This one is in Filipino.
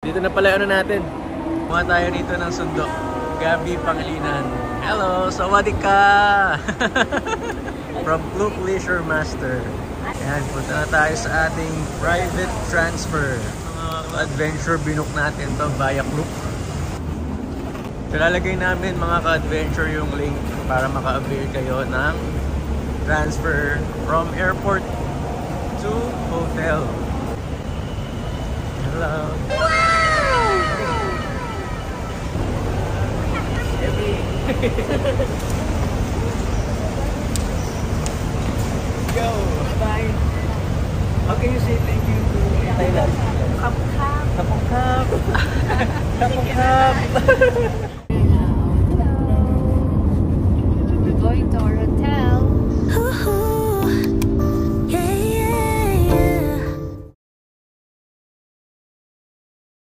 Dito na pala ano natin. Kuha tayo rito ng sundo. Gabi Pangilinan. Hello, sawadee ka! From Klook Leisure Master. Ayan, punta na tayo sa ating private transfer. Mga adventure binook natin to via Klook. Lalagay namin mga ka-adventure yung link para maka-avail kayo ng transfer from airport to hotel. Hello! Wow! Heavy! Go! Bye! How can you say thank you to Thailand? Kapkap. Kapong kap! Kapong kap!